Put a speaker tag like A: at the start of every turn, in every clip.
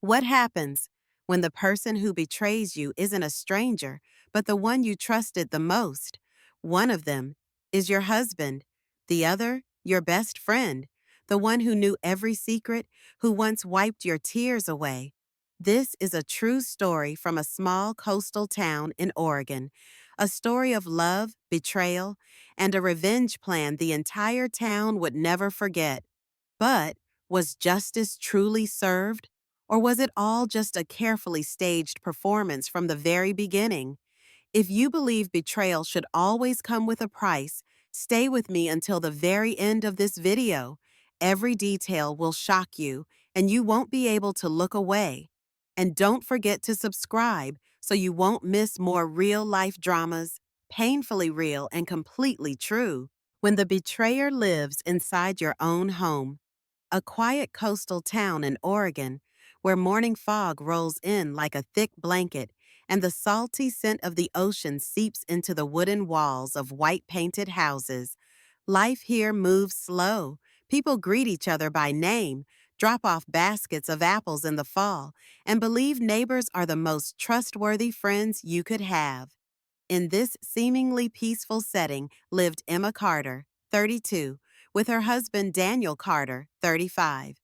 A: What happens when the person who betrays you isn't a stranger, but the one you trusted the most? One of them is your husband, the other, your best friend, the one who knew every secret, who once wiped your tears away. This is a true story from a small coastal town in Oregon, a story of love, betrayal, and a revenge plan the entire town would never forget. But was justice truly served? Or was it all just a carefully staged performance from the very beginning? If you believe betrayal should always come with a price, stay with me until the very end of this video. Every detail will shock you, and you won't be able to look away. And don't forget to subscribe so you won't miss more real-life dramas, painfully real and completely true. When the betrayer lives inside your own home, a quiet coastal town in Oregon, where morning fog rolls in like a thick blanket and the salty scent of the ocean seeps into the wooden walls of white-painted houses. Life here moves slow. People greet each other by name, drop off baskets of apples in the fall, and believe neighbors are the most trustworthy friends you could have. In this seemingly peaceful setting lived Emma Carter, 32, with her husband Daniel Carter, 35.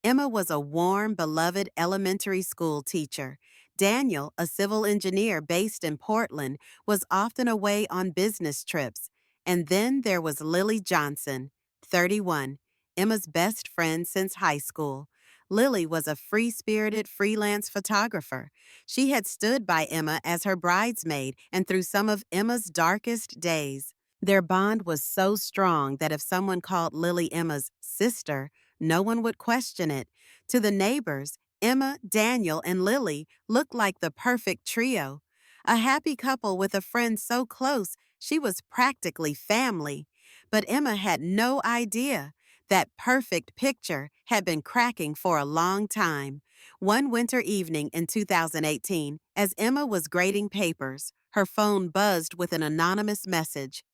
A: Emma was a warm, beloved elementary school teacher. Daniel, a civil engineer based in Portland, was often away on business trips. And then there was Lily Johnson, 31, Emma's best friend since high school. Lily was a free-spirited freelance photographer. She had stood by Emma as her bridesmaid and through some of Emma's darkest days. Their bond was so strong that if someone called Lily Emma's sister, no one would question it. To the neighbors, Emma, Daniel, and Lily looked like the perfect trio. A happy couple with a friend so close she was practically family. But Emma had no idea that perfect picture had been cracking for a long time. One winter evening in 2018, as Emma was grading papers, her phone buzzed with an anonymous message.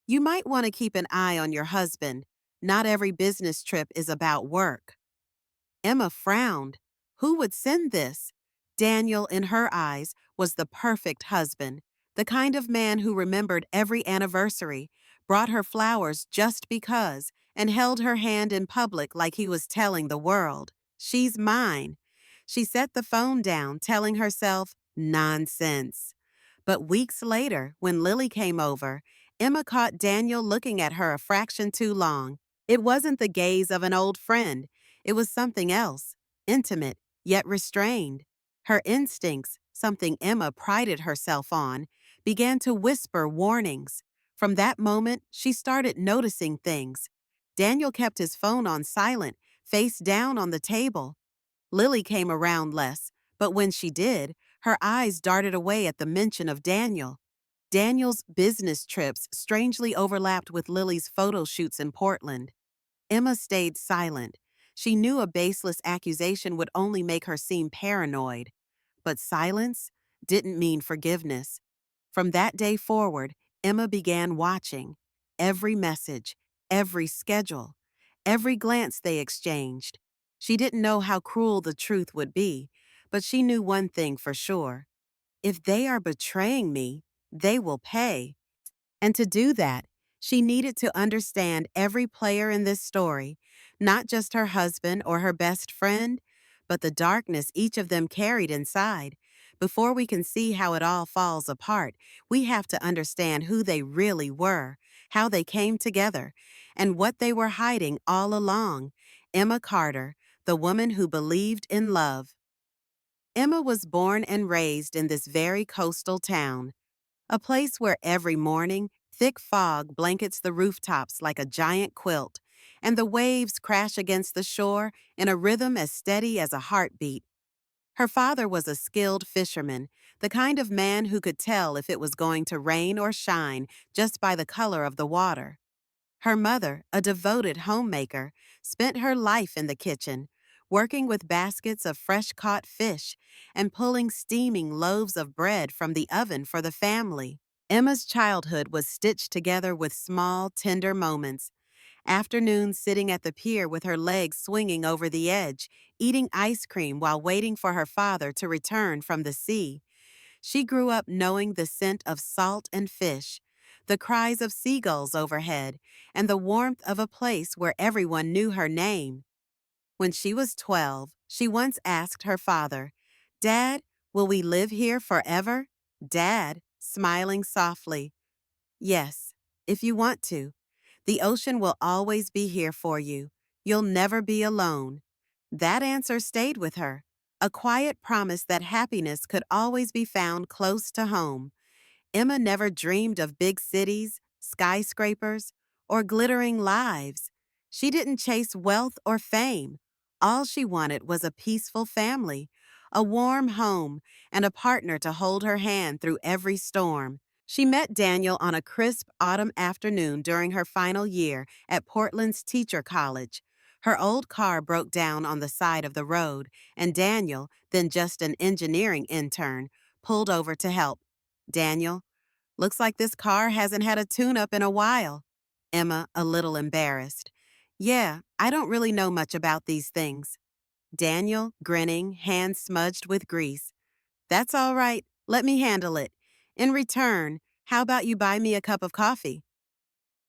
A: You might want to keep an eye on your husband. Not every business trip is about work. Emma frowned. Who would send this? Daniel, in her eyes, was the perfect husband, the kind of man who remembered every anniversary, brought her flowers just because, and held her hand in public like he was telling the world, "She's mine." She set the phone down, telling herself, nonsense. But weeks later, when Lily came over, Emma caught Daniel looking at her a fraction too long. It wasn't the gaze of an old friend. It was something else, intimate, yet restrained. Her instincts, something Emma prided herself on, began to whisper warnings. From that moment, she started noticing things. Daniel kept his phone on silent, face down on the table. Lily came around less, but when she did, her eyes darted away at the mention of Daniel. Daniel's business trips strangely overlapped with Lily's photo shoots in Portland. Emma stayed silent. She knew a baseless accusation would only make her seem paranoid. But silence didn't mean forgiveness. From that day forward, Emma began watching. Every message, every schedule, every glance they exchanged. She didn't know how cruel the truth would be, but she knew one thing for sure. If they are betraying me, they will pay. And to do that, she needed to understand every player in this story, not just her husband or her best friend, but the darkness each of them carried inside. Before we can see how it all falls apart, we have to understand who they really were, how they came together, and what they were hiding all along. Emma Carter, the woman who believed in love. Emma was born and raised in this very coastal town, a place where every morning, thick fog blankets the rooftops like a giant quilt, and the waves crash against the shore in a rhythm as steady as a heartbeat. Her father was a skilled fisherman, the kind of man who could tell if it was going to rain or shine just by the color of the water. Her mother, a devoted homemaker, spent her life in the kitchen, working with baskets of fresh-caught fish and pulling steaming loaves of bread from the oven for the family. Emma's childhood was stitched together with small, tender moments. Afternoons sitting at the pier with her legs swinging over the edge, eating ice cream while waiting for her father to return from the sea. She grew up knowing the scent of salt and fish, the cries of seagulls overhead, and the warmth of a place where everyone knew her name. When she was 12, she once asked her father, "Dad, will we live here forever?" Dad, smiling softly, "Yes, if you want to. The ocean will always be here for you. You'll never be alone." That answer stayed with her, a quiet promise that happiness could always be found close to home. Emma never dreamed of big cities, skyscrapers, or glittering lives. She didn't chase wealth or fame. All she wanted was a peaceful family, a warm home, and a partner to hold her hand through every storm. She met Daniel on a crisp autumn afternoon during her final year at Portland's Teacher College. Her old car broke down on the side of the road, and Daniel, then just an engineering intern, pulled over to help. "Daniel, looks like this car hasn't had a tune-up in a while." Emma, a little embarrassed. "Yeah, I don't really know much about these things." Daniel, grinning, hands smudged with grease. "That's all right. Let me handle it. In return, how about you buy me a cup of coffee?"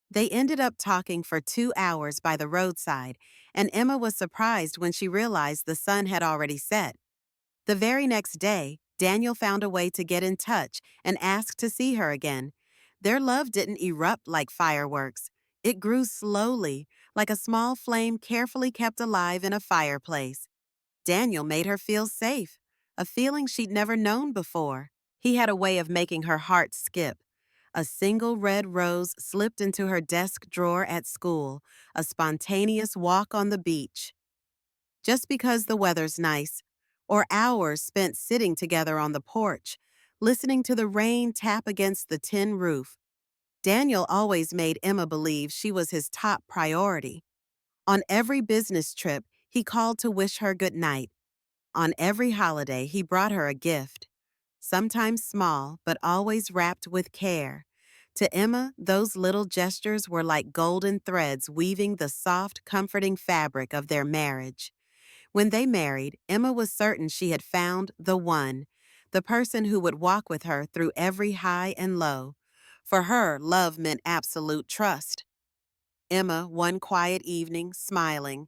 A: They ended up talking for 2 hours by the roadside, and Emma was surprised when she realized the sun had already set. The very next day, Daniel found a way to get in touch and asked to see her again. Their love didn't erupt like fireworks. It grew slowly, like a small flame carefully kept alive in a fireplace. Daniel made her feel safe, a feeling she'd never known before. He had a way of making her heart skip. A single red rose slipped into her desk drawer at school, a spontaneous walk on the beach. Just because the weather's nice, or hours spent sitting together on the porch, listening to the rain tap against the tin roof. Daniel always made Emma believe she was his top priority. On every business trip, he called to wish her good night. On every holiday, he brought her a gift. Sometimes small, but always wrapped with care. To Emma, those little gestures were like golden threads weaving the soft, comforting fabric of their marriage. When they married, Emma was certain she had found the one, the person who would walk with her through every high and low. For her, love meant absolute trust. Emma, one quiet evening, smiling,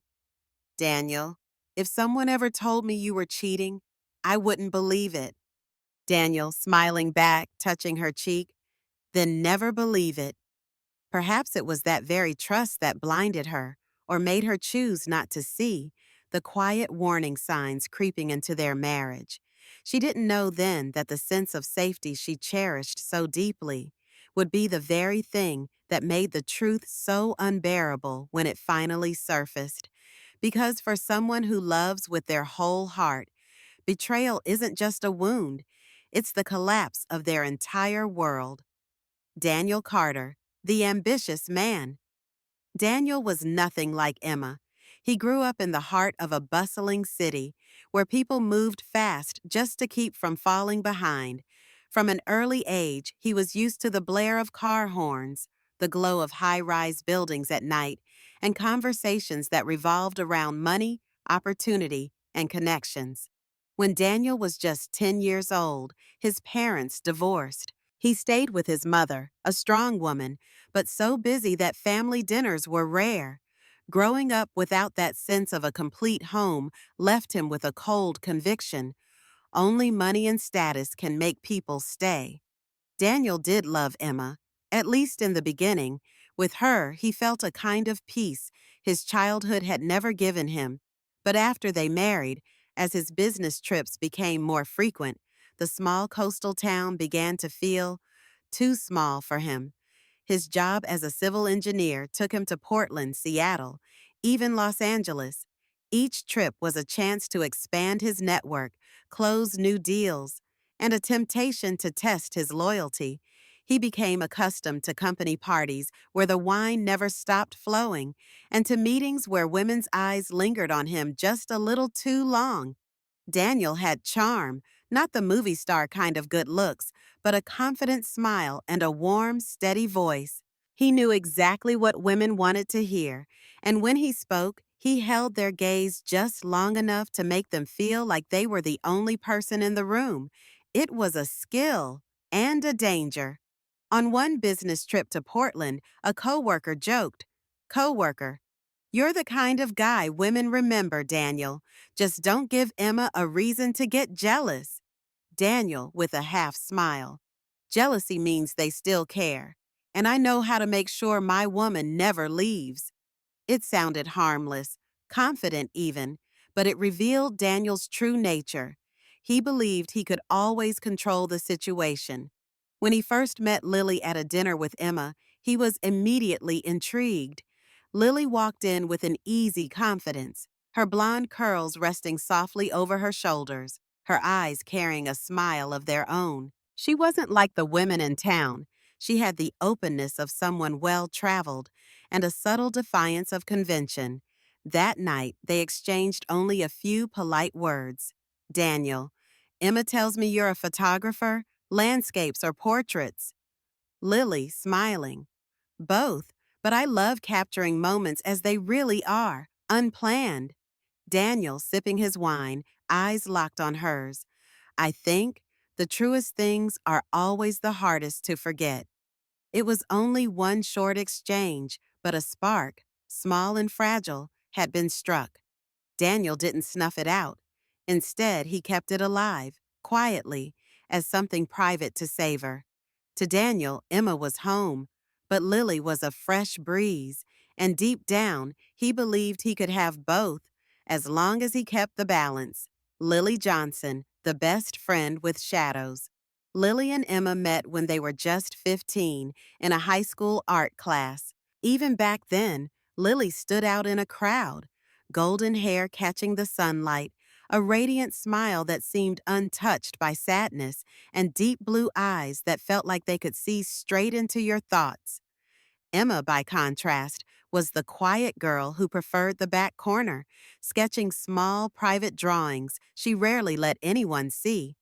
A: "Daniel, if someone ever told me you were cheating, I wouldn't believe it." Daniel, smiling back, touching her cheek, "Then never believe it." Perhaps it was that very trust that blinded her, or made her choose not to see, the quiet warning signs creeping into their marriage. She didn't know then that the sense of safety she cherished so deeply would be the very thing that made the truth so unbearable when it finally surfaced. Because for someone who loves with their whole heart, betrayal isn't just a wound, it's the collapse of their entire world. Daniel Carter, the ambitious man. Daniel was nothing like Emma. He grew up in the heart of a bustling city where people moved fast just to keep from falling behind. From an early age, he was used to the blare of car horns, the glow of high-rise buildings at night, and conversations that revolved around money, opportunity, and connections. When Daniel was just 10 years old, his parents divorced. He stayed with his mother, a strong woman, but so busy that family dinners were rare. Growing up without that sense of a complete home left him with a cold conviction. Only money and status can make people stay. Daniel did love Emma, at least in the beginning. With her, he felt a kind of peace his childhood had never given him. But after they married, as his business trips became more frequent, the small coastal town began to feel too small for him. His job as a civil engineer took him to Portland, Seattle, even Los Angeles. Each trip was a chance to expand his network, close new deals, and a temptation to test his loyalty. He became accustomed to company parties where the wine never stopped flowing, and to meetings where women's eyes lingered on him just a little too long. Daniel had charm, not the movie star kind of good looks, but a confident smile and a warm, steady voice. He knew exactly what women wanted to hear, and when he spoke, he held their gaze just long enough to make them feel like they were the only person in the room. It was a skill and a danger. On one business trip to Portland, a coworker joked, "Coworker, you're the kind of guy women remember, Daniel. Just don't give Emma a reason to get jealous." Daniel, with a half smile. "Jealousy means they still care, and I know how to make sure my woman never leaves." It sounded harmless, confident even, but it revealed Daniel's true nature. He believed he could always control the situation. When he first met Lily at a dinner with Emma, he was immediately intrigued. Lily walked in with an easy confidence, her blonde curls resting softly over her shoulders, her eyes carrying a smile of their own. She wasn't like the women in town. She had the openness of someone well-traveled and a subtle defiance of convention. That night, they exchanged only a few polite words. "Daniel, Emma tells me you're a photographer, landscapes or portraits." Lily, smiling. "Both, but I love capturing moments as they really are, unplanned." Daniel, sipping his wine, eyes locked on hers. "I think the truest things are always the hardest to forget." It was only one short exchange, but a spark, small and fragile, had been struck. Daniel didn't snuff it out. Instead, he kept it alive, quietly, as something private to savor. To Daniel, Emma was home, but Lily was a fresh breeze, and deep down, he believed he could have both, as long as he kept the balance. Lily Johnson, the best friend with shadows. Lily and Emma met when they were just 15 in a high school art class. Even back then, Lily stood out in a crowd, golden hair catching the sunlight, a radiant smile that seemed untouched by sadness, and deep blue eyes that felt like they could see straight into your thoughts. Emma, by contrast, was the quiet girl who preferred the back corner, sketching small, private drawings she rarely let anyone see.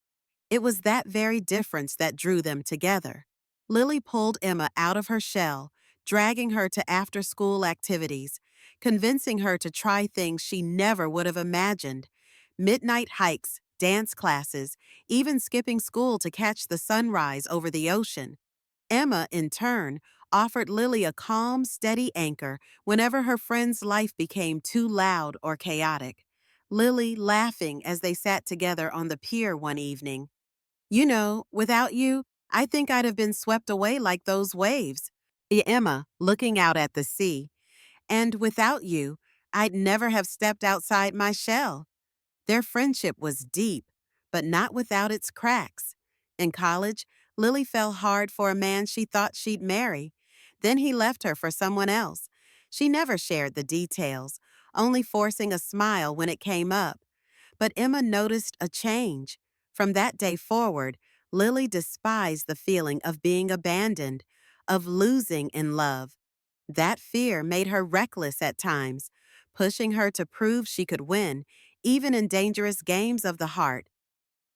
A: It was that very difference that drew them together. Lily pulled Emma out of her shell, dragging her to after-school activities, convincing her to try things she never would have imagined. Midnight hikes, dance classes, even skipping school to catch the sunrise over the ocean. Emma, in turn, offered Lily a calm, steady anchor whenever her friend's life became too loud or chaotic. Lily laughing as they sat together on the pier one evening. "You know, without you, I think I'd have been swept away like those waves." Emma, looking out at the sea. "And without you, I'd never have stepped outside my shell." Their friendship was deep, but not without its cracks. In college, Lily fell hard for a man she thought she'd marry. Then he left her for someone else. She never shared the details, only forcing a smile when it came up. But Emma noticed a change. From that day forward, Lily despised the feeling of being abandoned, of losing in love. That fear made her reckless at times, pushing her to prove she could win, even in dangerous games of the heart.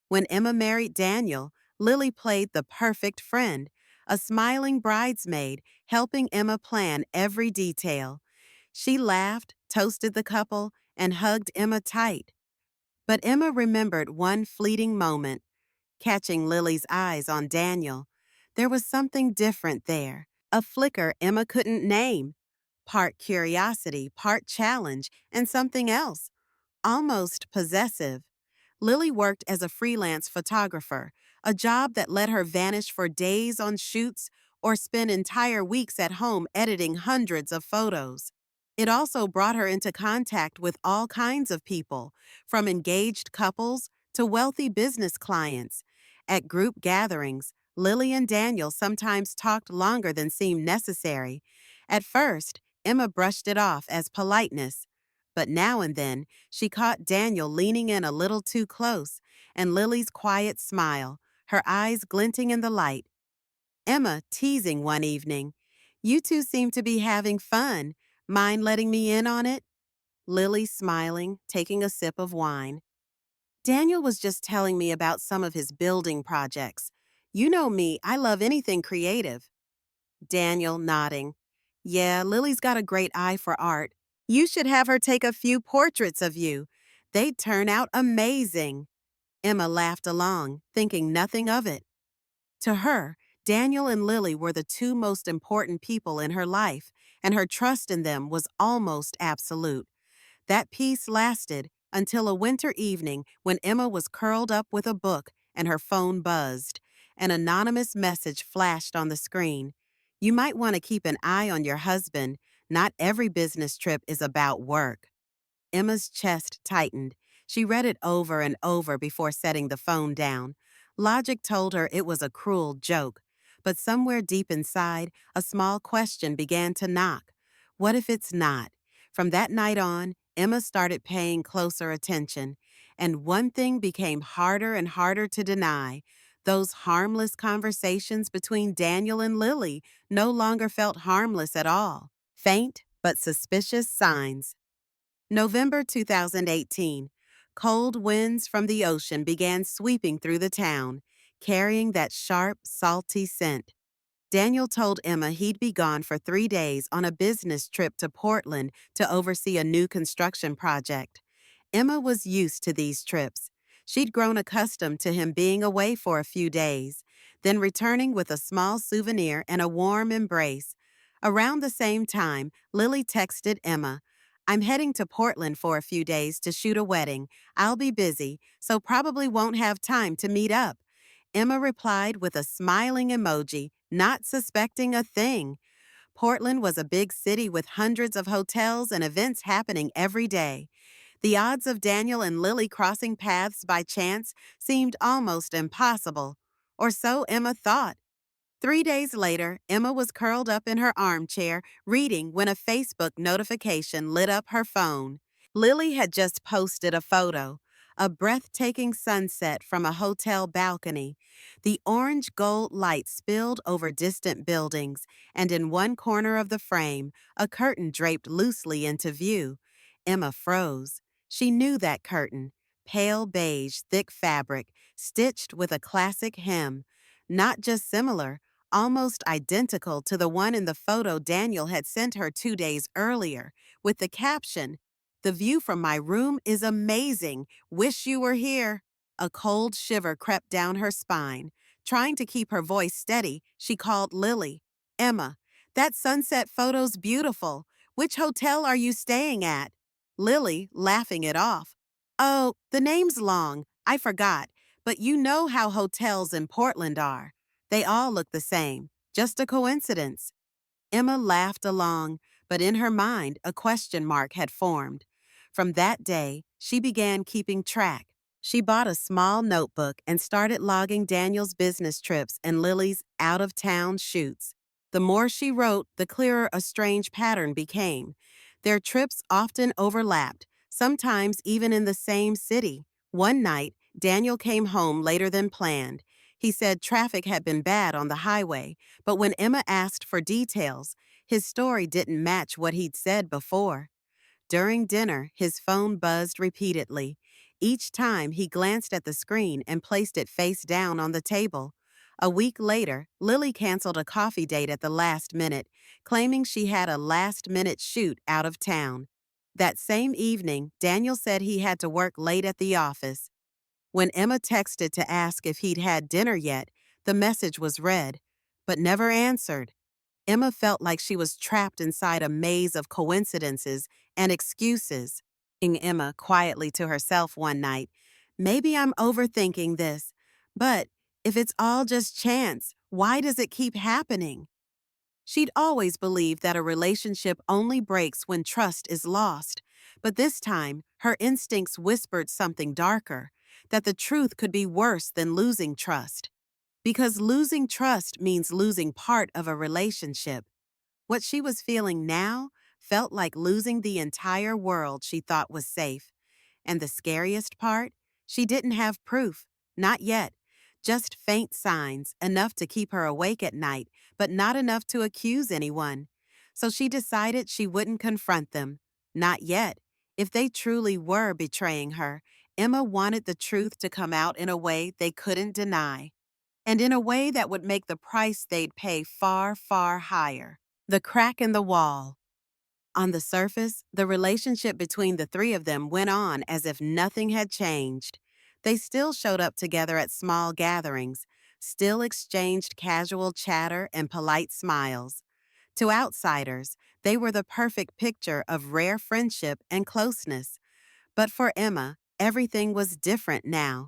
A: When Emma married Daniel, Lily played the perfect friend, a smiling bridesmaid, helping Emma plan every detail. She laughed, toasted the couple, and hugged Emma tight. But Emma remembered one fleeting moment, catching Lily's eyes on Daniel. There was something different there, a flicker Emma couldn't name. Part curiosity, part challenge, and something else, almost possessive. Lily worked as a freelance photographer, a job that let her vanish for days on shoots or spend entire weeks at home editing hundreds of photos. It also brought her into contact with all kinds of people, from engaged couples to wealthy business clients. At group gatherings, Lily and Daniel sometimes talked longer than seemed necessary. At first, Emma brushed it off as politeness, but now and then she caught Daniel leaning in a little too close, and Lily's quiet smile, her eyes glinting in the light. Emma teasing one evening, "You two seem to be having fun. Mind letting me in on it?" Lily smiling, taking a sip of wine. "Daniel was just telling me about some of his building projects. You know me, I love anything creative." Daniel nodding. Yeah, Lily's got a great eye for art. You should have her take a few portraits of you. They'd turn out amazing. Emma laughed along, thinking nothing of it. To her, Daniel and Lily were the two most important people in her life, and her trust in them was almost absolute. That peace lasted until a winter evening when Emma was curled up with a book and her phone buzzed. An anonymous message flashed on the screen. You might want to keep an eye on your husband. Not every business trip is about work. Emma's chest tightened. She read it over and over before setting the phone down. Logic told her it was a cruel joke, but somewhere deep inside, a small question began to knock. What if it's not? From that night on, Emma started paying closer attention, and one thing became harder and harder to deny. Those harmless conversations between Daniel and Lily no longer felt harmless at all. Faint but suspicious signs. November 2018. Cold winds from the ocean began sweeping through the town, carrying that sharp, salty scent. Daniel told Emma he'd be gone for 3 days on a business trip to Portland to oversee a new construction project. Emma was used to these trips. She'd grown accustomed to him being away for a few days, then returning with a small souvenir and a warm embrace. Around the same time, Lily texted Emma, I'm heading to Portland for a few days to shoot a wedding. I'll be busy, so probably won't have time to meet up. Emma replied with a smiling emoji, not suspecting a thing. Portland was a big city with hundreds of hotels and events happening every day. The odds of Daniel and Lily crossing paths by chance seemed almost impossible. Or so Emma thought. 3 days later, Emma was curled up in her armchair, reading when a Facebook notification lit up her phone. Lily had just posted a photo, a breathtaking sunset from a hotel balcony. The orange gold light spilled over distant buildings, and in one corner of the frame, a curtain draped loosely into view. Emma froze. She knew that curtain, pale beige, thick fabric, stitched with a classic hem. Not just similar, almost identical to the one in the photo Daniel had sent her 2 days earlier, with the caption, The view from my room is amazing. Wish you were here. A cold shiver crept down her spine. Trying to keep her voice steady, she called Lily. Emma, that sunset photo's beautiful. Which hotel are you staying at? Lily, laughing it off. Oh, the name's long. I forgot. But you know how hotels in Portland are. They all look the same. Just a coincidence. Emma laughed along, but in her mind, a question mark had formed. From that day, she began keeping track. She bought a small notebook and started logging Daniel's business trips and Lily's out-of-town shoots. The more she wrote, the clearer a strange pattern became. Their trips often overlapped, sometimes even in the same city. One night, Daniel came home later than planned. He said traffic had been bad on the highway, but when Emma asked for details, his story didn't match what he'd said before. During dinner, his phone buzzed repeatedly. Each time, he glanced at the screen and placed it face down on the table. A week later, Lily canceled a coffee date at the last minute, claiming she had a last-minute shoot out of town. That same evening, Daniel said he had to work late at the office. When Emma texted to ask if he'd had dinner yet, the message was read, but never answered. Emma felt like she was trapped inside a maze of coincidences and excuses. Emma quietly to herself one night, maybe I'm overthinking this, but if it's all just chance, why does it keep happening? She'd always believed that a relationship only breaks when trust is lost, but this time, her instincts whispered something darker, that the truth could be worse than losing trust. Because losing trust means losing part of a relationship. What she was feeling now felt like losing the entire world she thought was safe. And the scariest part? She didn't have proof. Not yet. Just faint signs, enough to keep her awake at night, but not enough to accuse anyone. So she decided she wouldn't confront them. Not yet. If they truly were betraying her, Emma wanted the truth to come out in a way they couldn't deny. and in a way that would make the price they'd pay far, far higher. The crack in the wall. On the surface, the relationship between the three of them went on as if nothing had changed. They still showed up together at small gatherings, still exchanged casual chatter and polite smiles. To outsiders, they were the perfect picture of rare friendship and closeness. But for Emma, everything was different now.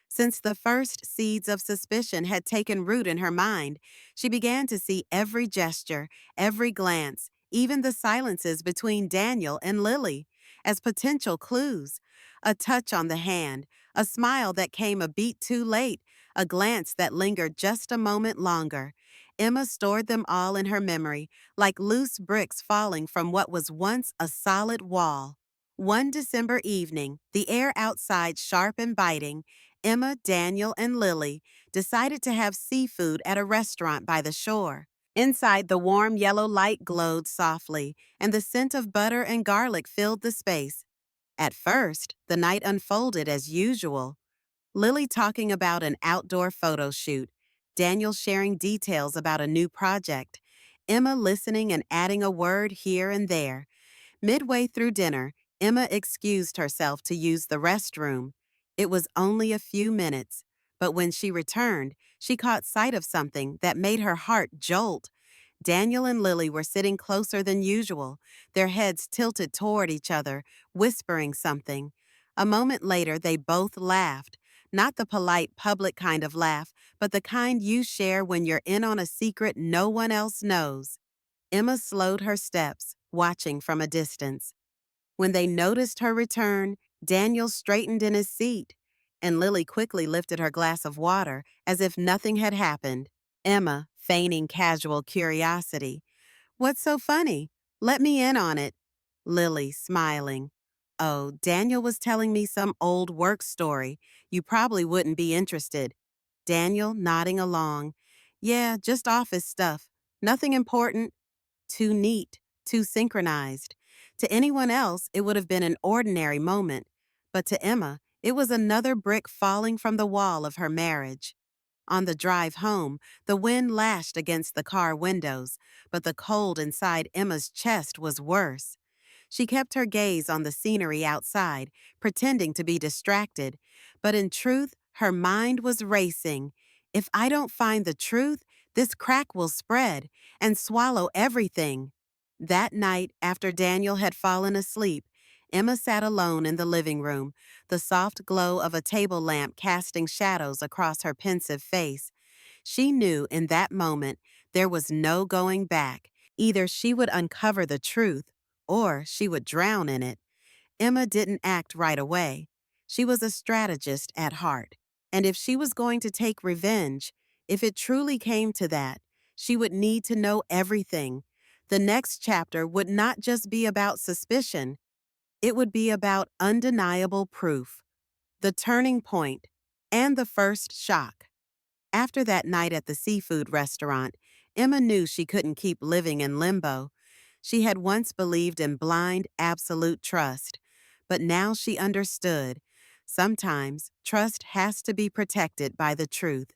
A: Since the first seeds of suspicion had taken root in her mind, she began to see every gesture, every glance, even the silences between Daniel and Lily, as potential clues. A touch on the hand, a smile that came a beat too late, a glance that lingered just a moment longer. Emma stored them all in her memory, like loose bricks falling from what was once a solid wall. One December evening, the air outside sharp and biting, Emma, Daniel, and Lily decided to have seafood at a restaurant by the shore. Inside, the warm yellow light glowed softly, and the scent of butter and garlic filled the space. At first, the night unfolded as usual. Lily talking about an outdoor photo shoot, Daniel sharing details about a new project, Emma listening and adding a word here and there. Midway through dinner, Emma excused herself to use the restroom. It was only a few minutes, but when she returned, she caught sight of something that made her heart jolt. Daniel and Lily were sitting closer than usual, their heads tilted toward each other, whispering something. A moment later, they both laughed. Not the polite public kind of laugh, but the kind you share when you're in on a secret no one else knows. Emma slowed her steps, watching from a distance. When they noticed her return, Daniel straightened in his seat, and Lily quickly lifted her glass of water as if nothing had happened. Emma, feigning casual curiosity. "What's so funny? Let me in on it." Lily, smiling. "Oh, Daniel was telling me some old work story. You probably wouldn't be interested." Daniel, nodding along. "Yeah, just office stuff. Nothing important." Too neat, too synchronized. To anyone else, it would have been an ordinary moment, but to Emma, it was another brick falling from the wall of her marriage. On the drive home, the wind lashed against the car windows, but the cold inside Emma's chest was worse. She kept her gaze on the scenery outside, pretending to be distracted, but in truth, her mind was racing. If I don't find the truth, this crack will spread and swallow everything. That night, after Daniel had fallen asleep, Emma sat alone in the living room, the soft glow of a table lamp casting shadows across her pensive face. She knew in that moment there was no going back. Either she would uncover the truth, or she would drown in it. Emma didn't act right away. She was a strategist at heart, and if she was going to take revenge, if it truly came to that, she would need to know everything. The next chapter would not just be about suspicion, it would be about undeniable proof, the turning point, and the first shock. After that night at the seafood restaurant, Emma knew she couldn't keep living in limbo. She had once believed in blind, absolute trust, but now she understood. Sometimes trust has to be protected by the truth.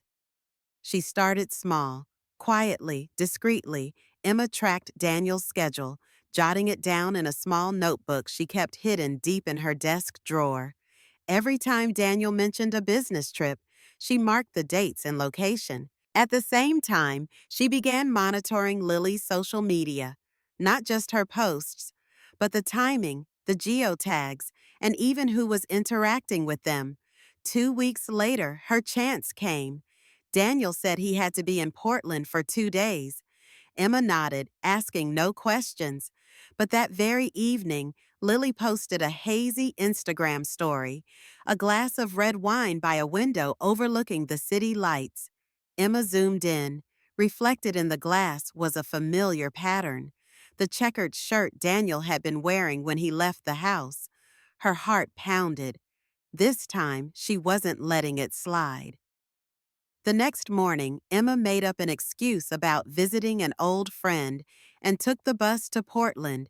A: She started small. Quietly, discreetly, Emma tracked Daniel's schedule, jotting it down in a small notebook she kept hidden deep in her desk drawer. Every time Daniel mentioned a business trip, she marked the dates and location. At the same time, she began monitoring Lily's social media, not just her posts, but the timing, the geotags, and even who was interacting with them. 2 weeks later, her chance came. Daniel said he had to be in Portland for 2 days. Emma nodded, asking no questions. But that very evening, Lily posted a hazy Instagram story, a glass of red wine by a window overlooking the city lights. Emma zoomed in. Reflected in the glass was a familiar pattern, the checkered shirt Daniel had been wearing when he left the house. Her heart pounded. This time, she wasn't letting it slide. The next morning, Emma made up an excuse about visiting an old friend and took the bus to Portland.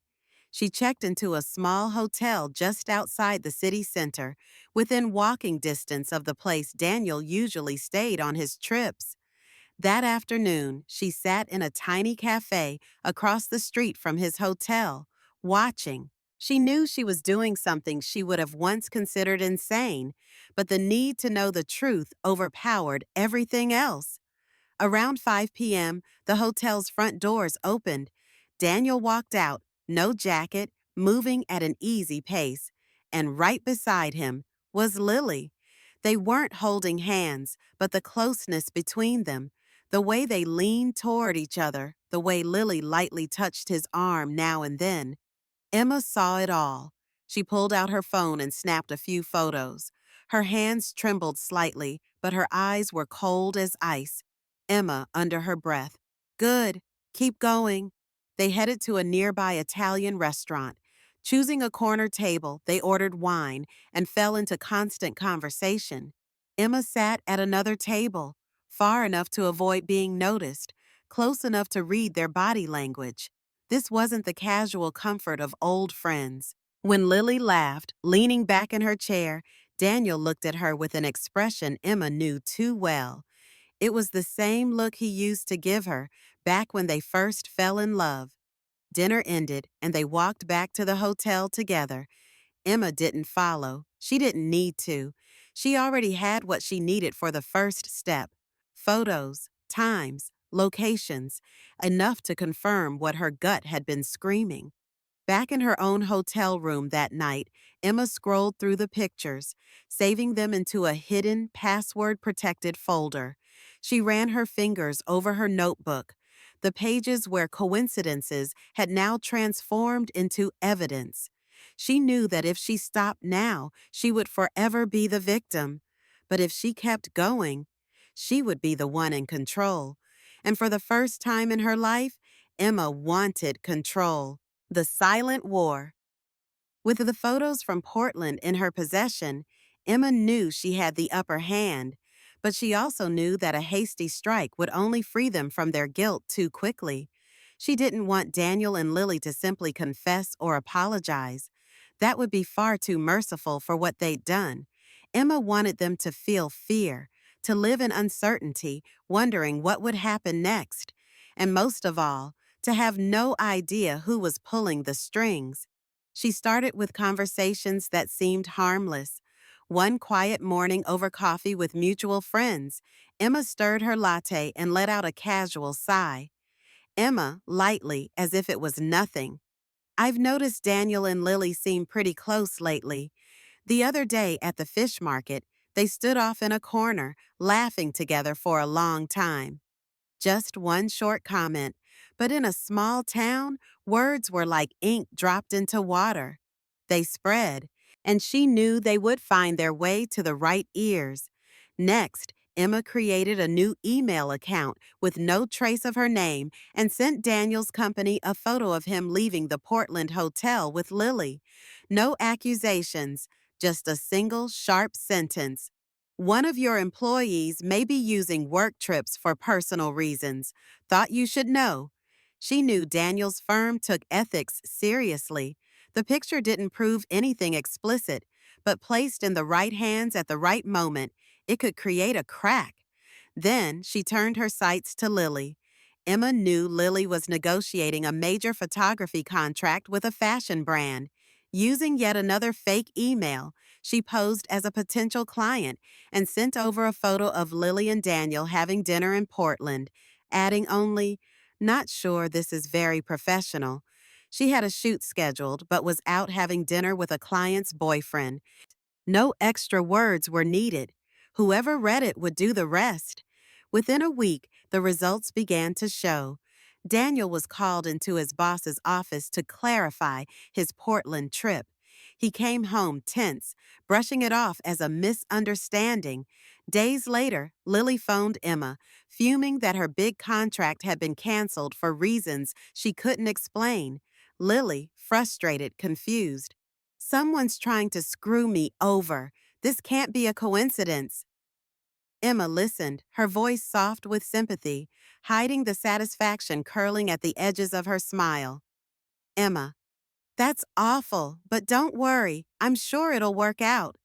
A: She checked into a small hotel just outside the city center, within walking distance of the place Daniel usually stayed on his trips. That afternoon, she sat in a tiny cafe across the street from his hotel, watching. She knew she was doing something she would have once considered insane, but the need to know the truth overpowered everything else. Around 5 p.m., the hotel's front doors opened. Daniel walked out, no jacket, moving at an easy pace. And right beside him was Lily. They weren't holding hands, but the closeness between them, the way they leaned toward each other, the way Lily lightly touched his arm now and then. Emma saw it all. She pulled out her phone and snapped a few photos. Her hands trembled slightly, but her eyes were cold as ice. Emma, under her breath, "Good. Keep going." They headed to a nearby Italian restaurant. Choosing a corner table, they ordered wine and fell into constant conversation. Emma sat at another table, far enough to avoid being noticed, close enough to read their body language. This wasn't the casual comfort of old friends. When Lily laughed, leaning back in her chair, Daniel looked at her with an expression Emma knew too well. It was the same look he used to give her back when they first fell in love. Dinner ended, and they walked back to the hotel together. Emma didn't follow. She didn't need to. She already had what she needed for the first step: photos, times, locations, enough to confirm what her gut had been screaming. Back in her own hotel room that night, Emma scrolled through the pictures, saving them into a hidden, password-protected folder. She ran her fingers over her notebook, the pages where coincidences had now transformed into evidence. She knew that if she stopped now, she would forever be the victim. But if she kept going, she would be the one in control. And for the first time in her life, Emma wanted control. The Silent War. With the photos from Portland in her possession, Emma knew she had the upper hand, but she also knew that a hasty strike would only free them from their guilt too quickly. She didn't want Daniel and Lily to simply confess or apologize. That would be far too merciful for what they'd done. Emma wanted them to feel fear, to live in uncertainty, wondering what would happen next, and most of all, to have no idea who was pulling the strings. She started with conversations that seemed harmless. One quiet morning over coffee with mutual friends, Emma stirred her latte and let out a casual sigh. Emma, lightly, as if it was nothing. "I've noticed Daniel and Lily seem pretty close lately. The other day at the fish market, they stood off in a corner, laughing together for a long time." Just one short comment, but in a small town, words were like ink dropped into water. They spread, and she knew they would find their way to the right ears. Next, Emma created a new email account with no trace of her name and sent Daniel's company a photo of him leaving the Portland hotel with Lily. No accusations, just a single sharp sentence. "One of your employees may be using work trips for personal reasons. Thought you should know." She knew Daniel's firm took ethics seriously. The picture didn't prove anything explicit, but placed in the right hands at the right moment, it could create a crack. Then she turned her sights to Lily. Emma knew Lily was negotiating a major photography contract with a fashion brand. Using yet another fake email, she posed as a potential client and sent over a photo of Lily and Daniel having dinner in Portland, adding only, "Not sure this is very professional." She had a shoot scheduled but was out having dinner with a client's boyfriend. No extra words were needed. Whoever read it would do the rest. Within a week, the results began to show. Daniel was called into his boss's office to clarify his Portland trip. He came home tense, brushing it off as a misunderstanding. Days later, Lily phoned Emma, fuming that her big contract had been canceled for reasons she couldn't explain. Lily, frustrated, confused. "Someone's trying to screw me over. This can't be a coincidence." Emma listened, her voice soft with sympathy, hiding the satisfaction curling at the edges of her smile. "Emma, that's awful, but don't worry. I'm sure it'll work out."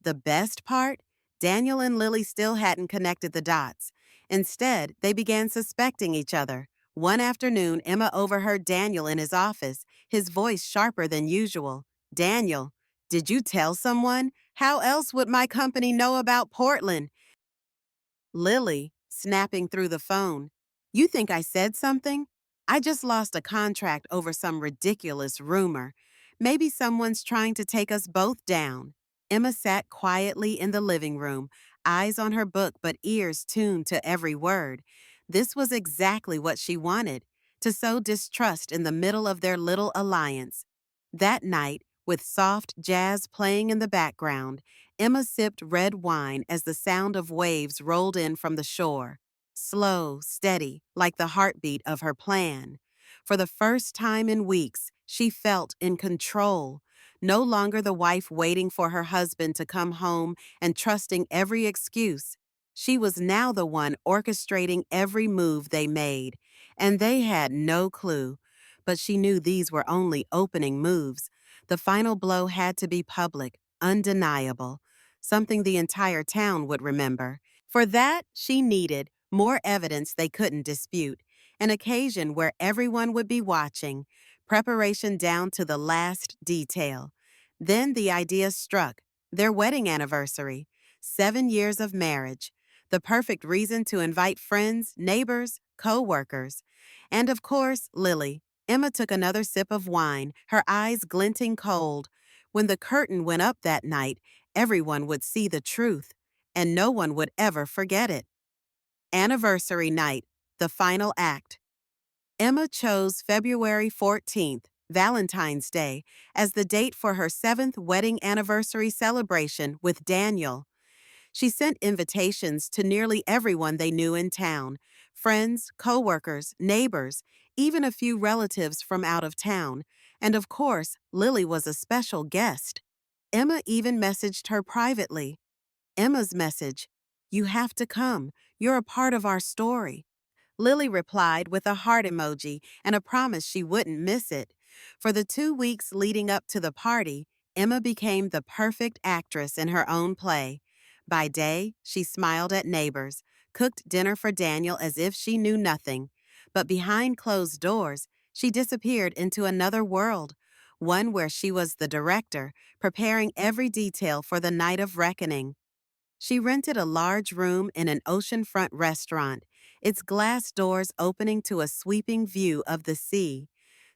A: The best part? Daniel and Lily still hadn't connected the dots. Instead, they began suspecting each other. One afternoon, Emma overheard Daniel in his office, his voice sharper than usual. Daniel, did you tell someone? How else would my company know about Portland? Lily, snapping through the phone. You think I said something? I just lost a contract over some ridiculous rumor. Maybe someone's trying to take us both down. Emma sat quietly in the living room, eyes on her book but ears tuned to every word. This was exactly what she wanted, to sow distrust in the middle of their little alliance. That night, with soft jazz playing in the background, Emma sipped red wine as the sound of waves rolled in from the shore, slow, steady, like the heartbeat of her plan. For the first time in weeks, she felt in control, no longer the wife waiting for her husband to come home and trusting every excuse. She was now the one orchestrating every move they made, and they had no clue. But she knew these were only opening moves. The final blow had to be public, undeniable, something the entire town would remember. For that, she needed more evidence they couldn't dispute, an occasion where everyone would be watching, preparation down to the last detail. Then the idea struck, their wedding anniversary, 7 years of marriage, the perfect reason to invite friends, neighbors, co-workers. And of course, Lily. Emma took another sip of wine, her eyes glinting cold. When the curtain went up that night, everyone would see the truth, and no one would ever forget it. Anniversary night, the final act. Emma chose February 14th, Valentine's Day, as the date for her 7th wedding anniversary celebration with Daniel. She sent invitations to nearly everyone they knew in town, friends, co-workers, neighbors, even a few relatives from out of town, and of course, Lily was a special guest. Emma even messaged her privately. Emma's message, "You have to come. You're a part of our story." Lily replied with a heart emoji and a promise she wouldn't miss it. For the 2 weeks leading up to the party, Emma became the perfect actress in her own play. By day, she smiled at neighbors, cooked dinner for Daniel as if she knew nothing. But behind closed doors, she disappeared into another world, one where she was the director, preparing every detail for the night of reckoning. She rented a large room in an oceanfront restaurant, its glass doors opening to a sweeping view of the sea.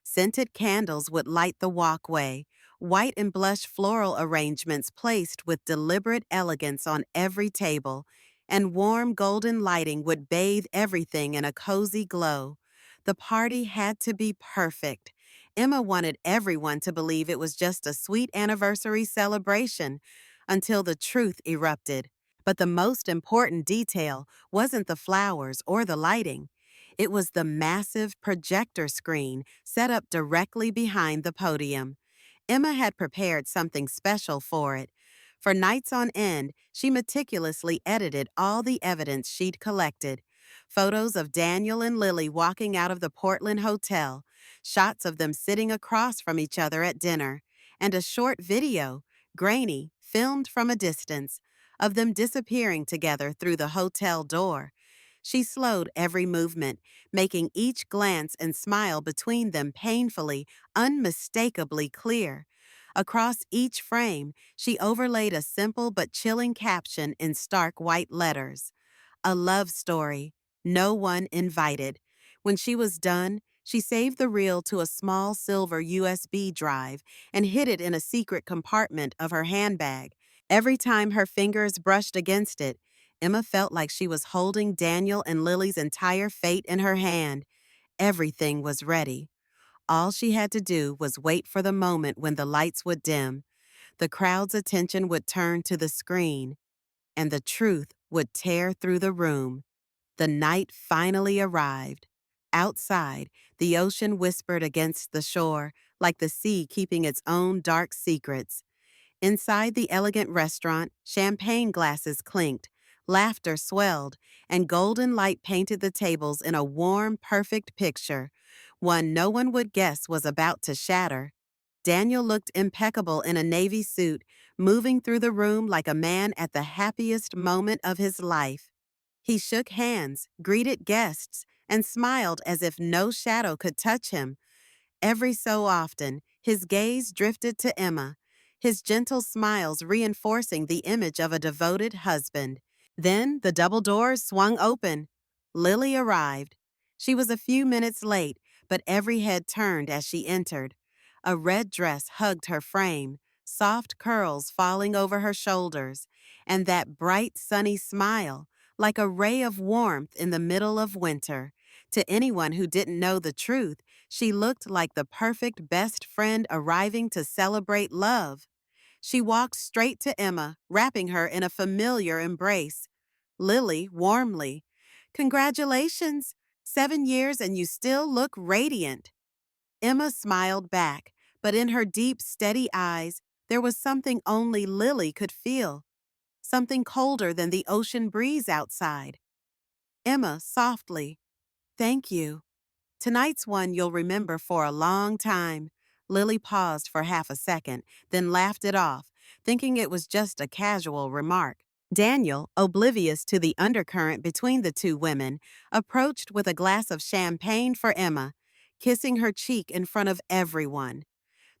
A: Scented candles would light the walkway, white and blush floral arrangements placed with deliberate elegance on every table, and warm golden lighting would bathe everything in a cozy glow. The party had to be perfect. Emma wanted everyone to believe it was just a sweet anniversary celebration until the truth erupted. But the most important detail wasn't the flowers or the lighting. It was the massive projector screen set up directly behind the podium. Emma had prepared something special for it. For nights on end, she meticulously edited all the evidence she'd collected. Photos of Daniel and Lily walking out of the Portland hotel, shots of them sitting across from each other at dinner, and a short video, grainy, filmed from a distance, of them disappearing together through the hotel door. She slowed every movement, making each glance and smile between them painfully, unmistakably clear. Across each frame, she overlaid a simple but chilling caption in stark white letters. A love story. No one invited. When she was done, she saved the reel to a small silver USB drive and hid it in a secret compartment of her handbag. Every time her fingers brushed against it, Emma felt like she was holding Daniel and Lily's entire fate in her hand. Everything was ready. All she had to do was wait for the moment when the lights would dim, the crowd's attention would turn to the screen, and the truth would tear through the room. The night finally arrived. Outside, the ocean whispered against the shore, like the sea keeping its own dark secrets. Inside the elegant restaurant, champagne glasses clinked, laughter swelled, and golden light painted the tables in a warm, perfect picture, one no one would guess was about to shatter. Daniel looked impeccable in a navy suit, moving through the room like a man at the happiest moment of his life. He shook hands, greeted guests, and smiled as if no shadow could touch him. Every so often, his gaze drifted to Emma, his gentle smiles reinforcing the image of a devoted husband. Then the double doors swung open. Lily arrived. She was a few minutes late, but every head turned as she entered. A red dress hugged her frame, soft curls falling over her shoulders, and that bright, sunny smile, like a ray of warmth in the middle of winter. To anyone who didn't know the truth, she looked like the perfect best friend arriving to celebrate love. She walked straight to Emma, wrapping her in a familiar embrace. Lily, warmly, "Congratulations! 7 years and you still look radiant." Emma smiled back, but in her deep, steady eyes, there was something only Lily could feel, something colder than the ocean breeze outside. Emma, softly, "Thank you. Tonight's one you'll remember for a long time." Lily paused for half a second, then laughed it off, thinking it was just a casual remark. Daniel, oblivious to the undercurrent between the two women, approached with a glass of champagne for Emma, kissing her cheek in front of everyone.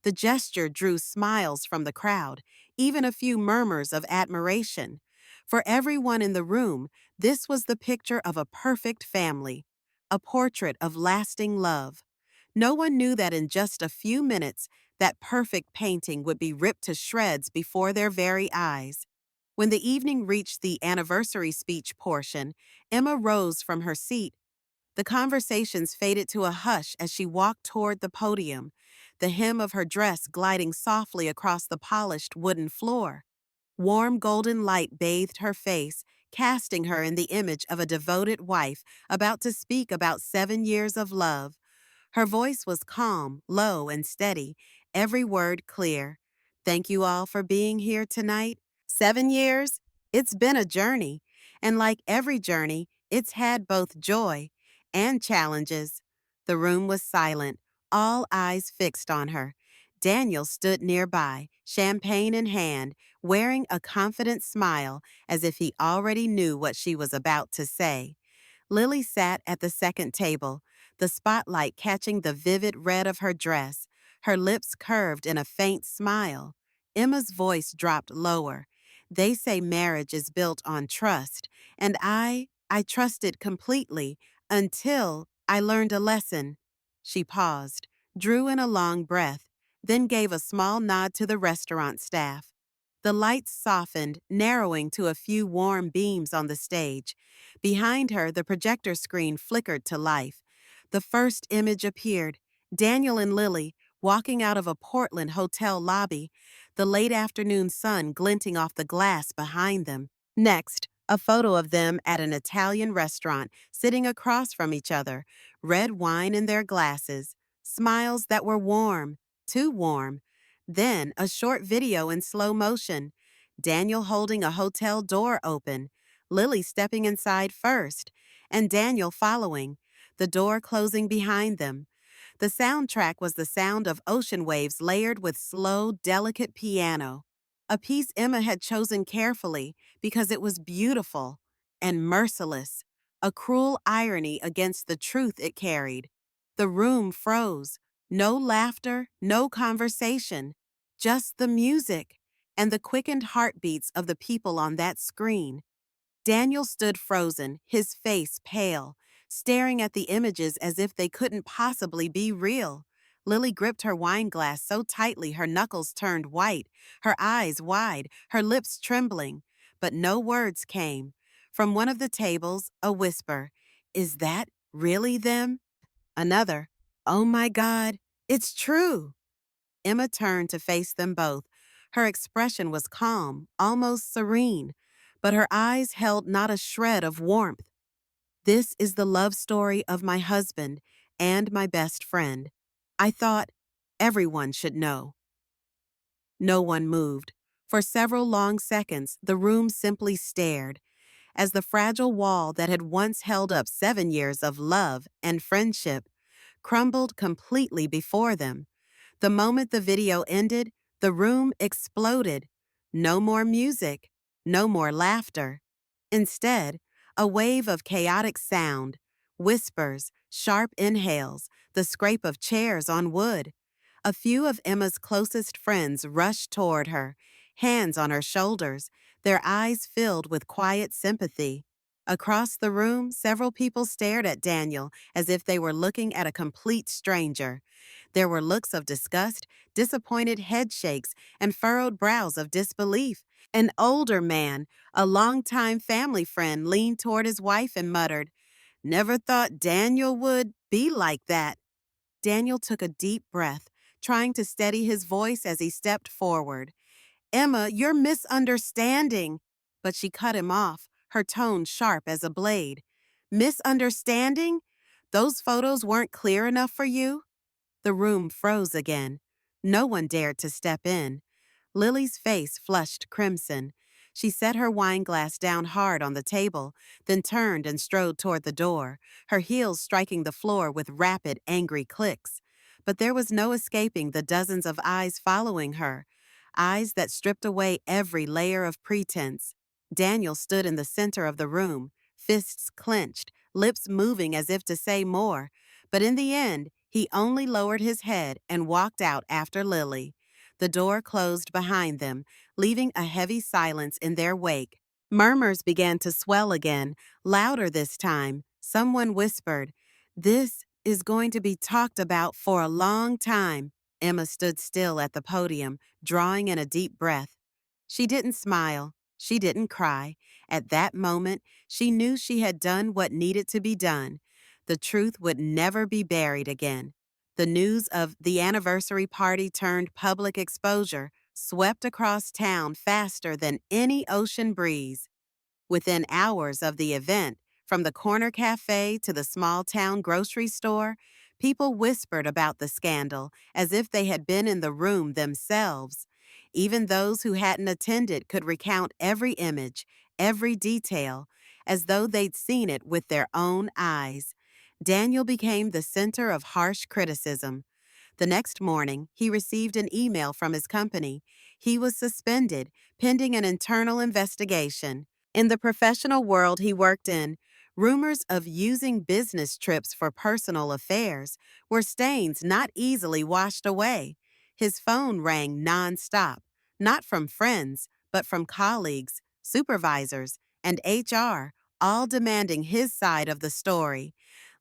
A: The gesture drew smiles from the crowd, even a few murmurs of admiration. For everyone in the room, this was the picture of a perfect family, a portrait of lasting love. No one knew that in just a few minutes, that perfect painting would be ripped to shreds before their very eyes. When the evening reached the anniversary speech portion, Emma rose from her seat. The conversations faded to a hush as she walked toward the podium, the hem of her dress gliding softly across the polished wooden floor. Warm golden light bathed her face, casting her in the image of a devoted wife about to speak about 7 years of love. Her voice was calm, low, and steady, every word clear. "Thank you all for being here tonight. 7 years? It's been a journey, and like every journey, it's had both joy and challenges." The room was silent, all eyes fixed on her. Daniel stood nearby, champagne in hand, wearing a confident smile as if he already knew what she was about to say. Lily sat at the second table, the spotlight catching the vivid red of her dress, her lips curved in a faint smile. Emma's voice dropped lower. "They say marriage is built on trust, and I trusted completely until I learned a lesson." She paused, drew in a long breath, then gave a small nod to the restaurant staff. The lights softened, narrowing to a few warm beams on the stage. Behind her, the projector screen flickered to life. The first image appeared, Daniel and Lily walking out of a Portland hotel lobby, the late afternoon sun glinting off the glass behind them. Next, a photo of them at an Italian restaurant, sitting across from each other, red wine in their glasses, smiles that were warm, too warm. Then a short video in slow motion, Daniel holding a hotel door open, Lily stepping inside first, and Daniel following, the door closing behind them. The soundtrack was the sound of ocean waves layered with slow, delicate piano, a piece Emma had chosen carefully because it was beautiful and merciless, a cruel irony against the truth it carried. The room froze. No laughter, no conversation, just the music and the quickened heartbeats of the people on that screen. Daniel stood frozen, his face pale, staring at the images as if they couldn't possibly be real. Lily gripped her wine glass so tightly her knuckles turned white, her eyes wide, her lips trembling. But no words came. From one of the tables, a whisper, "Is that really them?" Another, "Oh my God, it's true." Emma turned to face them both. Her expression was calm, almost serene, but her eyes held not a shred of warmth. "This is the love story of my husband and my best friend. I thought everyone should know." No one moved. For several long seconds, the room simply stared, as the fragile wall that had once held up 7 years of love and friendship crumbled completely before them. The moment the video ended, the room exploded. No more music, no more laughter. Instead, A wave of chaotic sound, whispers, sharp inhales, the scrape of chairs on wood. A few of Emma's closest friends rushed toward her, hands on her shoulders, their eyes filled with quiet sympathy. Across the room, several people stared at Daniel as if they were looking at a complete stranger. There were looks of disgust, disappointed head shakes, and furrowed brows of disbelief. An older man, a longtime family friend, leaned toward his wife and muttered, "Never thought Daniel would be like that." Daniel took a deep breath, trying to steady his voice as he stepped forward. "Emma, you're misunderstanding." But she cut him off, her tone sharp as a blade. "Misunderstanding? Those photos weren't clear enough for you?" The room froze again. No one dared to step in. Lily's face flushed crimson. She set her wine glass down hard on the table, then turned and strode toward the door, her heels striking the floor with rapid, angry clicks. But there was no escaping the dozens of eyes following her, eyes that stripped away every layer of pretense. Daniel stood in the center of the room, fists clenched, lips moving as if to say more. But in the end, he only lowered his head and walked out after Lily. The door closed behind them, leaving a heavy silence in their wake. Murmurs began to swell again, louder this time. Someone whispered, "This is going to be talked about for a long time." Emma stood still at the podium, drawing in a deep breath. She didn't smile. She didn't cry. At that moment, she knew she had done what needed to be done. The truth would never be buried again. The news of the anniversary party turned public exposure swept across town faster than any ocean breeze. Within hours of the event, from the corner cafe to the small town grocery store, people whispered about the scandal as if they had been in the room themselves. Even those who hadn't attended could recount every image, every detail, as though they'd seen it with their own eyes. Daniel became the center of harsh criticism. The next morning, he received an email from his company. He was suspended, pending an internal investigation. In the professional world he worked in, rumors of using business trips for personal affairs were stains not easily washed away. His phone rang nonstop, not from friends, but from colleagues, supervisors, and HR, all demanding his side of the story.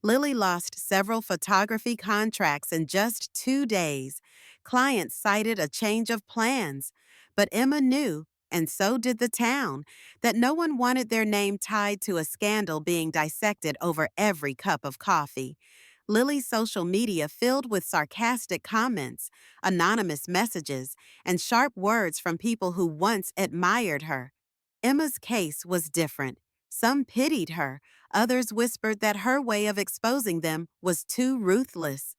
A: Lily lost several photography contracts in just 2 days. Clients cited a change of plans, but Emma knew, and so did the town, that no one wanted their name tied to a scandal being dissected over every cup of coffee. Lily's social media filled with sarcastic comments, anonymous messages, and sharp words from people who once admired her. Emma's case was different. Some pitied her, others whispered that her way of exposing them was too ruthless.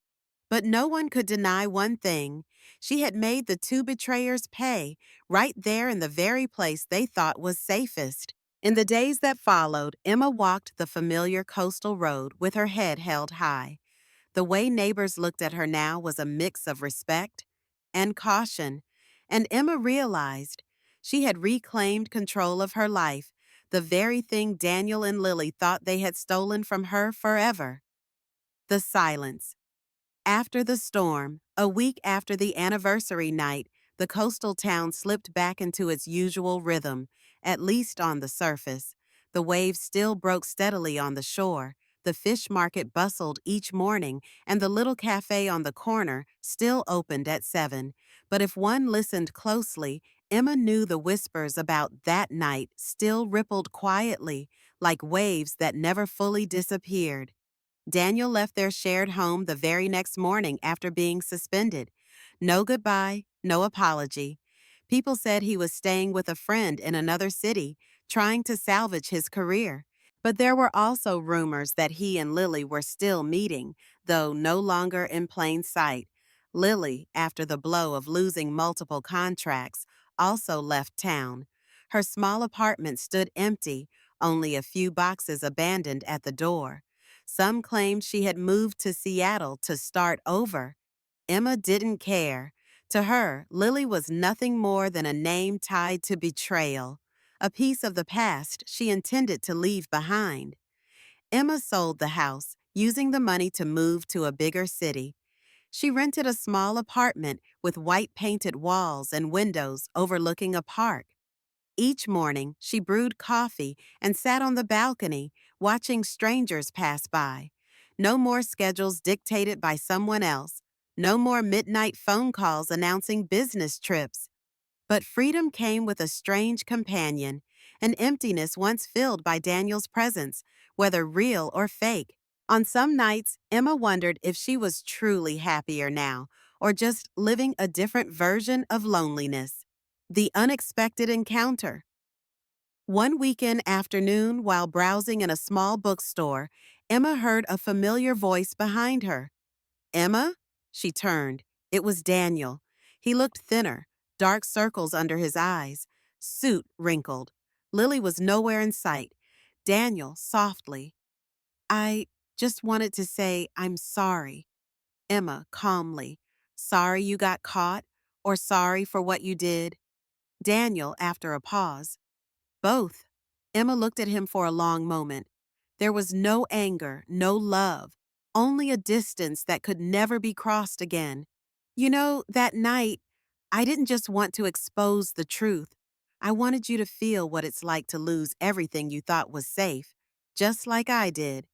A: But no one could deny one thing. She had made the two betrayers pay, right there in the very place they thought was safest. In the days that followed, Emma walked the familiar coastal road with her head held high. The way neighbors looked at her now was a mix of respect and caution, and Emma realized she had reclaimed control of her life, the very thing Daniel and Lily thought they had stolen from her forever. The silence. After the storm, a week after the anniversary night, the coastal town slipped back into its usual rhythm, at least on the surface. The waves still broke steadily on the shore. The fish market bustled each morning, and the little cafe on the corner still opened at 7. But if one listened closely, Emma knew the whispers about that night still rippled quietly, like waves that never fully disappeared. Daniel left their shared home the very next morning after being suspended. No goodbye, no apology. People said he was staying with a friend in another city, trying to salvage his career. But there were also rumors that he and Lily were still meeting, though no longer in plain sight. Lily, after the blow of losing multiple contracts, also left town. Her small apartment stood empty, only a few boxes abandoned at the door. Some claimed she had moved to Seattle to start over. Emma didn't care. To her, Lily was nothing more than a name tied to betrayal. a piece of the past she intended to leave behind. Emma sold the house, using the money to move to a bigger city. She rented a small apartment with white painted walls and windows overlooking a park. Each morning, she brewed coffee and sat on the balcony, watching strangers pass by. No more schedules dictated by someone else. No more midnight phone calls announcing business trips. But freedom came with a strange companion, an emptiness once filled by Daniel's presence, whether real or fake. On some nights, Emma wondered if she was truly happier now, or just living a different version of loneliness. The unexpected encounter. One weekend afternoon, while browsing in a small bookstore, Emma heard a familiar voice behind her. Emma? She turned. It was Daniel. He looked thinner, dark circles under his eyes, suit wrinkled. Lily was nowhere in sight. Daniel, softly. I just wanted to say I'm sorry. Emma, calmly. Sorry you got caught? Or sorry for what you did? Daniel, after a pause. Both. Emma looked at him for a long moment. There was no anger, no love, only a distance that could never be crossed again. You know, that night, I didn't just want to expose the truth. I wanted you to feel what it's like to lose everything you thought was safe, just like I did.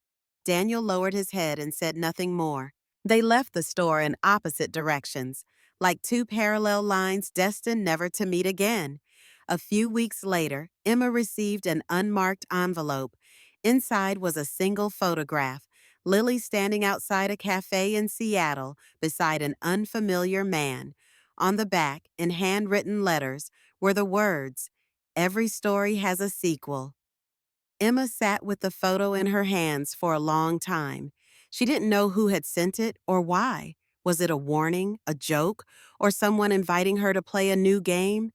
A: Daniel lowered his head and said nothing more. They left the store in opposite directions, like two parallel lines destined never to meet again. A few weeks later, Emma received an unmarked envelope. Inside was a single photograph, Lily standing outside a cafe in Seattle beside an unfamiliar man. On the back, in handwritten letters, were the words, "Every story has a sequel." Emma sat with the photo in her hands for a long time. She didn't know who had sent it or why. Was it a warning, a joke, or someone inviting her to play a new game?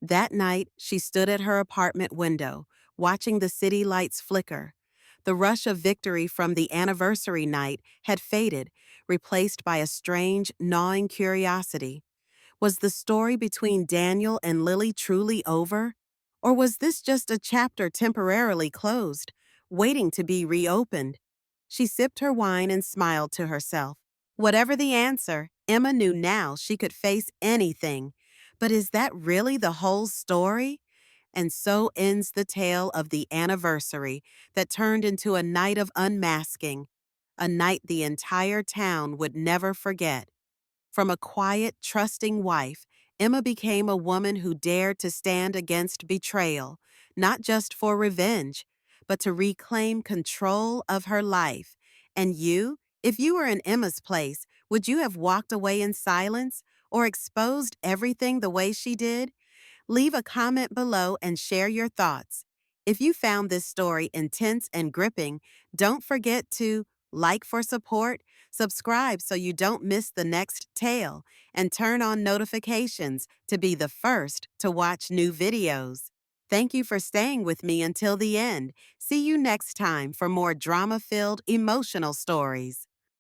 A: That night, she stood at her apartment window, watching the city lights flicker. The rush of victory from the anniversary night had faded, replaced by a strange, gnawing curiosity. Was the story between Daniel and Lily truly over? Or was this just a chapter temporarily closed, waiting to be reopened? She sipped her wine and smiled to herself. Whatever the answer, Emma knew now she could face anything. But is that really the whole story? And so ends the tale of the anniversary that turned into a night of unmasking, a night the entire town would never forget. From a quiet, trusting wife, Emma became a woman who dared to stand against betrayal, not just for revenge, but to reclaim control of her life. And you, if you were in Emma's place, would you have walked away in silence or exposed everything the way she did? Leave a comment below and share your thoughts. If you found this story intense and gripping, don't forget to like for support, subscribe so you don't miss the next tale, and turn on notifications to be the first to watch new videos. Thank you for staying with me until the end. See you next time for more drama-filled, emotional stories.